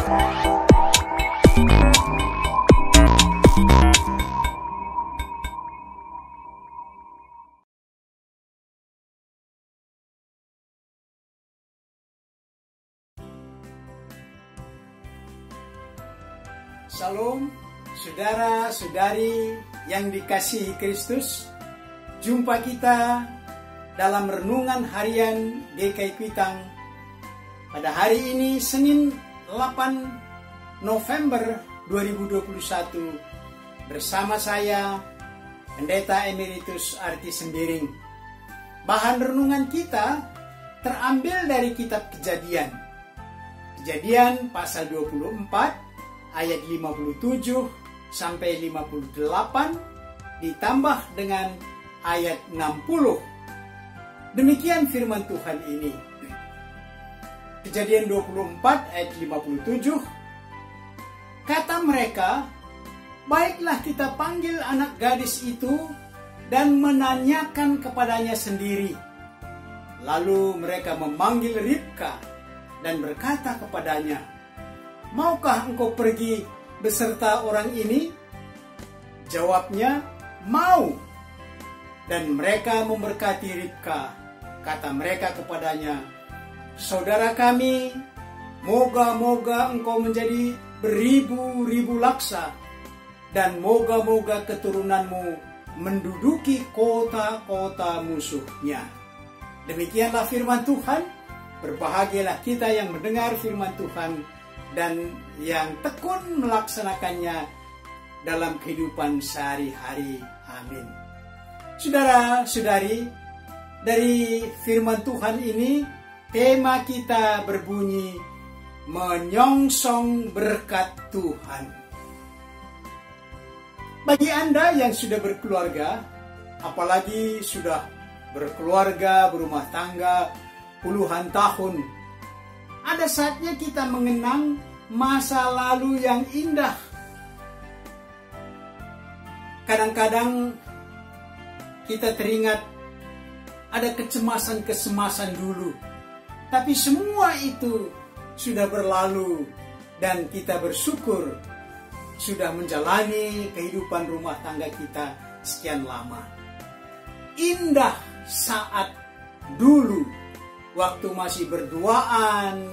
Salam, saudara-saudari yang dikasihi Kristus. Jumpa kita dalam renungan harian GKI Kuitang pada hari ini, Senin 8 November 2021, bersama saya, Pendeta Emeritus Arti Sembiring. Bahan renungan kita terambil dari kitab Kejadian. Kejadian pasal 24 ayat 57 sampai 58 ditambah dengan ayat 60. Demikian firman Tuhan ini. Kejadian 24 ayat 57. Kata mereka, baiklah kita panggil anak gadis itu dan menanyakan kepadanya sendiri. Lalu mereka memanggil Ribka dan berkata kepadanya, maukah engkau pergi beserta orang ini? Jawabnya, mau. Dan mereka memberkati Ribka. Kata mereka kepadanya, saudara kami, moga-moga engkau menjadi beribu-ribu laksa, dan moga-moga keturunanmu menduduki kota-kota musuhnya. Demikianlah firman Tuhan. Berbahagialah kita yang mendengar firman Tuhan dan yang tekun melaksanakannya dalam kehidupan sehari-hari. Amin. Saudara-saudari, dari firman Tuhan ini, tema kita berbunyi, menyongsong berkat Tuhan. Bagi Anda yang sudah berkeluarga, apalagi sudah berkeluarga, berumah tangga, puluhan tahun, ada saatnya kita mengenang masa lalu yang indah. Kadang-kadang kita teringat ada kecemasan-kecemasan dulu. Tapi semua itu sudah berlalu dan kita bersyukur sudah menjalani kehidupan rumah tangga kita sekian lama. Indah saat dulu, waktu masih berduaan,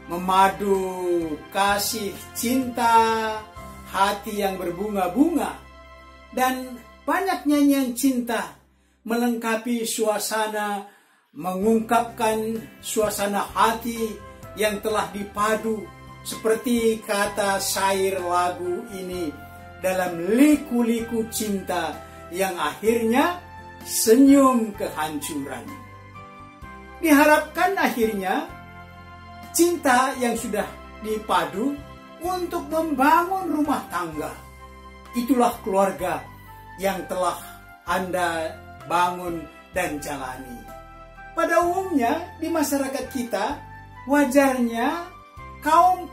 memadu kasih cinta, hati yang berbunga-bunga, dan banyak nyanyian cinta melengkapi suasana, mengungkapkan suasana hati yang telah dipadu, seperti kata syair lagu ini, dalam liku-liku cinta yang akhirnya senyum kehancuran. Diharapkan akhirnya cinta yang sudah dipadu untuk membangun rumah tangga. Itulah keluarga yang telah Anda bangun dan jalani. Pada umumnya di masyarakat kita, wajarnya kaum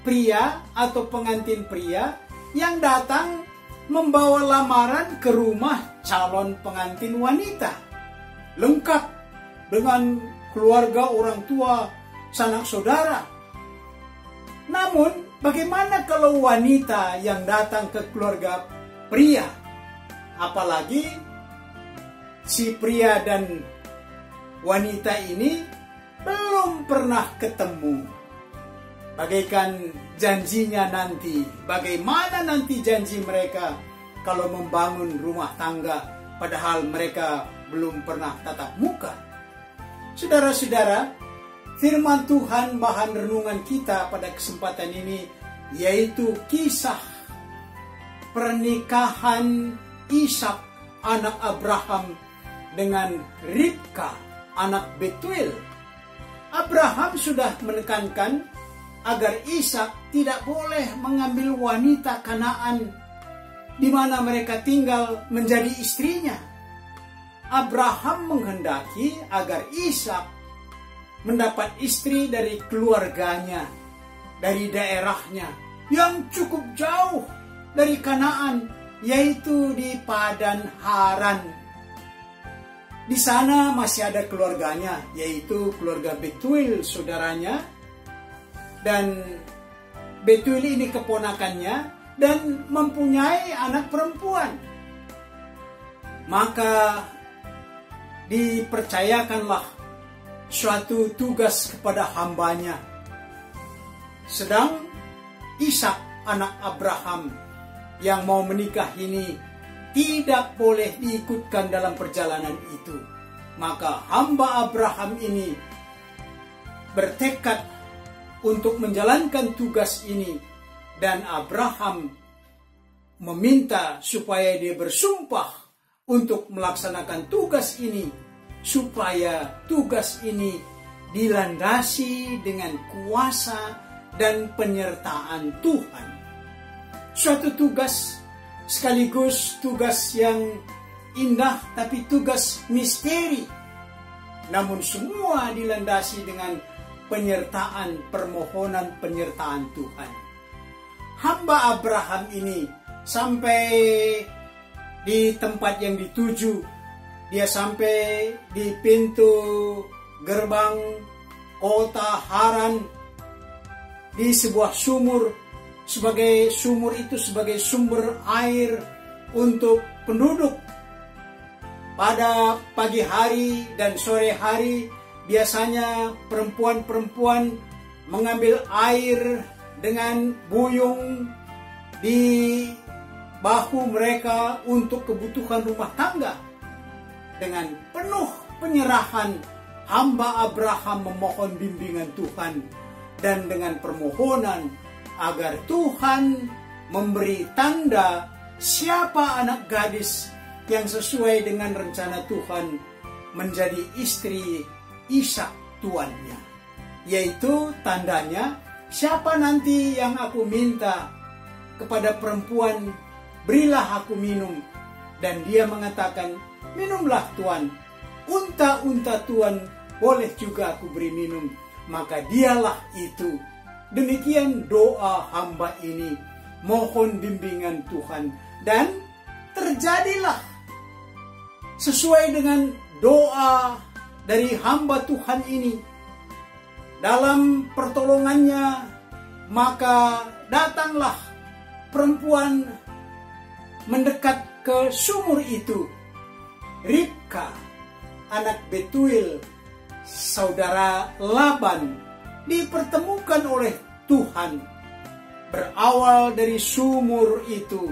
pria atau pengantin pria yang datang membawa lamaran ke rumah calon pengantin wanita, lengkap dengan keluarga, orang tua, sanak saudara. Namun, bagaimana kalau wanita yang datang ke keluarga pria? Apalagi si pria dan wanita ini belum pernah ketemu. Bagaikan janjinya nanti, bagaimana nanti janji mereka kalau membangun rumah tangga, padahal mereka belum pernah tatap muka. Saudara-saudara, firman Tuhan bahan renungan kita pada kesempatan ini yaitu kisah pernikahan Ishak anak Abraham dengan Ribka anak Betuel. Abraham sudah menekankan agar Ishak tidak boleh mengambil wanita Kanaan di mana mereka tinggal menjadi istrinya. Abraham menghendaki agar Ishak mendapat istri dari keluarganya, dari daerahnya yang cukup jauh dari Kanaan, yaitu di Padan Haran. Di sana masih ada keluarganya, yaitu keluarga Betuel saudaranya, dan Betuel ini keponakannya dan mempunyai anak perempuan. Maka dipercayakanlah suatu tugas kepada hambanya. Sedang Ishak anak Abraham yang mau menikah ini tidak boleh diikutkan dalam perjalanan itu. Maka hamba Abraham ini bertekad untuk menjalankan tugas ini, dan Abraham meminta supaya dia bersumpah untuk melaksanakan tugas ini, supaya tugas ini dilandasi dengan kuasa dan penyertaan Tuhan. Suatu tugas sekaligus tugas yang indah, tapi tugas misteri. Namun semua dilandasi dengan penyertaan, permohonan penyertaan Tuhan. Hamba Abraham ini sampai di tempat yang dituju. Dia sampai di pintu gerbang kota Haran, di sebuah sumur. Sumur itu sebagai sumber air untuk penduduk. Pada pagi hari dan sore hari biasanya perempuan-perempuan mengambil air dengan buyung di bahu mereka untuk kebutuhan rumah tangga. Dengan penuh penyerahan, hamba Abraham memohon bimbingan Tuhan, dan dengan permohonan agar Tuhan memberi tanda siapa anak gadis yang sesuai dengan rencana Tuhan menjadi istri Ishak tuannya. Yaitu tandanya, siapa nanti yang aku minta kepada perempuan, berilah aku minum. Dan dia mengatakan, minumlah Tuan, unta-unta Tuan boleh juga aku beri minum. Maka dialah itu. Demikian doa hamba ini, mohon bimbingan Tuhan. Dan terjadilah sesuai dengan doa dari hamba Tuhan ini. Dalam pertolongannya, maka datanglah perempuan mendekat ke sumur itu. Ribka, anak Betuel, saudara Laban, dipertemukan oleh Tuhan. Berawal dari sumur itu,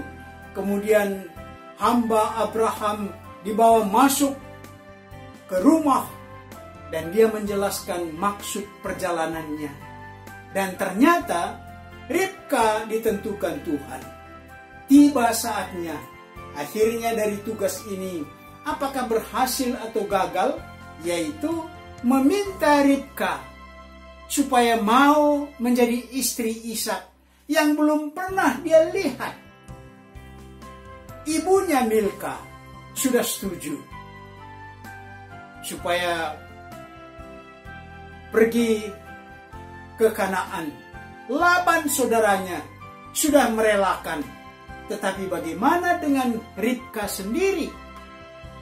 kemudian hamba Abraham dibawa masuk ke rumah, dan dia menjelaskan maksud perjalanannya. Dan ternyata Ribka ditentukan Tuhan. Tiba saatnya, akhirnya dari tugas ini, apakah berhasil atau gagal, yaitu meminta Ribka supaya mau menjadi istri Ishak yang belum pernah dia lihat. Ibunya Milka sudah setuju supaya pergi ke Kanaan. Laban saudaranya sudah merelakan. Tetapi bagaimana dengan Ribka sendiri?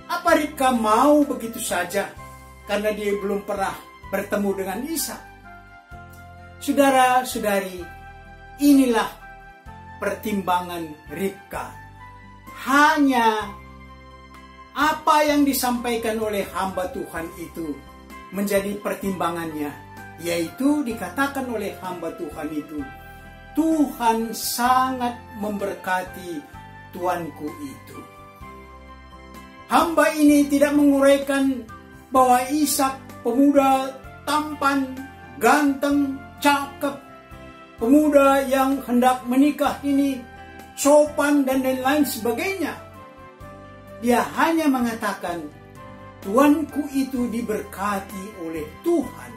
Apa Ribka mau begitu saja karena dia belum pernah bertemu dengan Ishak? Saudara-saudari, inilah pertimbangan Ribka. Hanya apa yang disampaikan oleh hamba Tuhan itu menjadi pertimbangannya, yaitu dikatakan oleh hamba Tuhan itu, Tuhan sangat memberkati tuanku itu. Hamba ini tidak menguraikan bahwa Ishak pemuda tampan, ganteng, cakep, pemuda yang hendak menikah ini sopan dan lain sebagainya. Dia hanya mengatakan, tuanku itu diberkati oleh Tuhan.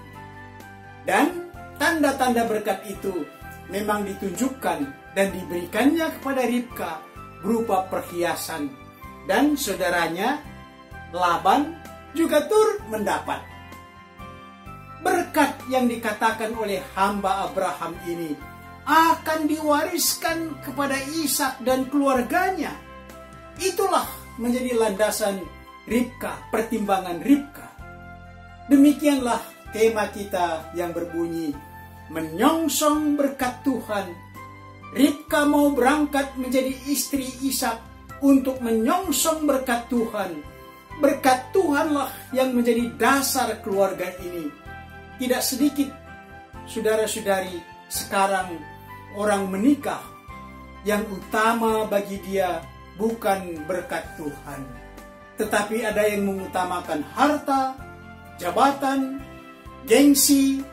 Dan tanda-tanda berkat itu memang ditunjukkan dan diberikannya kepada Ribka berupa perhiasan. Dan saudaranya Laban juga turut mendapat. Berkat yang dikatakan oleh hamba Abraham ini akan diwariskan kepada Ishak dan keluarganya. Itulah menjadi landasan Ribka, pertimbangan Ribka. Demikianlah tema kita yang berbunyi, menyongsong berkat Tuhan. Ribka mau berangkat menjadi istri Ishak untuk menyongsong berkat Tuhan. Berkat Tuhanlah yang menjadi dasar keluarga ini. Tidak sedikit saudara-saudari sekarang orang menikah, yang utama bagi dia bukan berkat Tuhan, tetapi ada yang mengutamakan harta, jabatan, gengsi.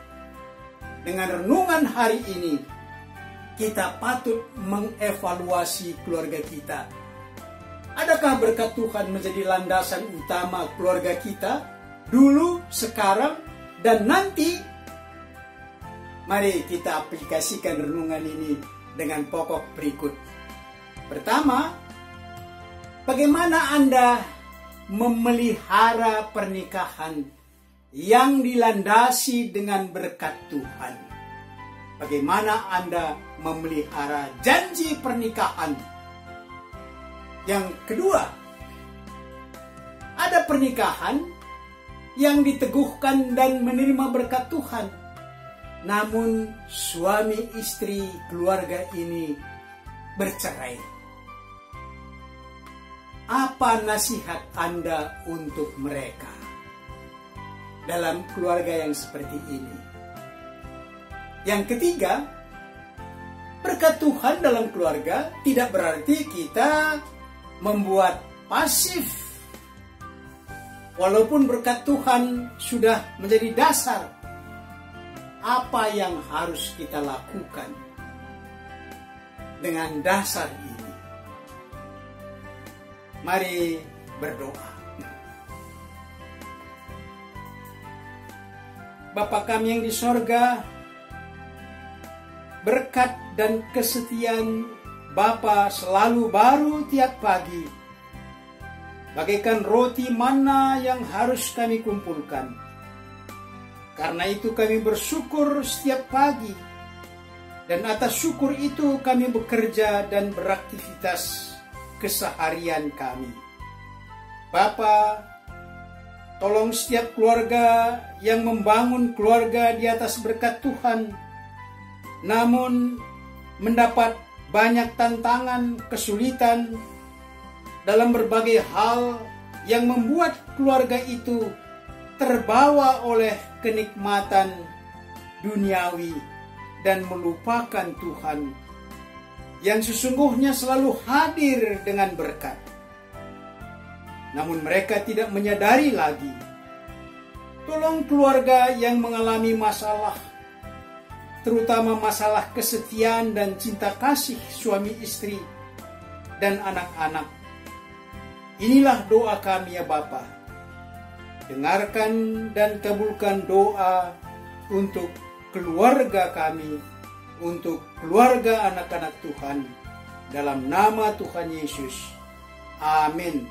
Dengan renungan hari ini, kita patut mengevaluasi keluarga kita. Adakah berkat Tuhan menjadi landasan utama keluarga kita dulu, sekarang, dan nanti? Mari kita aplikasikan renungan ini dengan pokok berikut. Pertama, bagaimana Anda memelihara pernikahan yang dilandasi dengan berkat Tuhan? Bagaimana Anda memelihara janji pernikahan? Yang kedua, ada pernikahan yang diteguhkan dan menerima berkat Tuhan, namun suami istri keluarga ini bercerai. Apa nasihat Anda untuk mereka dalam keluarga yang seperti ini? Yang ketiga, berkat Tuhan dalam keluarga tidak berarti kita membuat pasif. Walaupun berkat Tuhan sudah menjadi dasar, apa yang harus kita lakukan dengan dasar ini? Mari berdoa. Bapa kami yang di sorga, berkat dan kesetiaan Bapa selalu baru tiap pagi, bagaikan roti mana yang harus kami kumpulkan. Karena itu kami bersyukur setiap pagi, dan atas syukur itu kami bekerja dan beraktivitas keseharian kami. Bapa, tolong setiap keluarga yang membangun keluarga di atas berkat Tuhan, namun mendapat banyak tantangan, kesulitan dalam berbagai hal yang membuat keluarga itu terbawa oleh kenikmatan duniawi dan melupakan Tuhan yang sesungguhnya selalu hadir dengan berkat. Namun mereka tidak menyadari lagi. Tolong keluarga yang mengalami masalah, terutama masalah kesetiaan dan cinta kasih suami istri dan anak-anak. Inilah doa kami ya Bapa. Dengarkan dan kabulkan doa untuk keluarga kami, untuk keluarga anak-anak Tuhan, dalam nama Tuhan Yesus. Amin.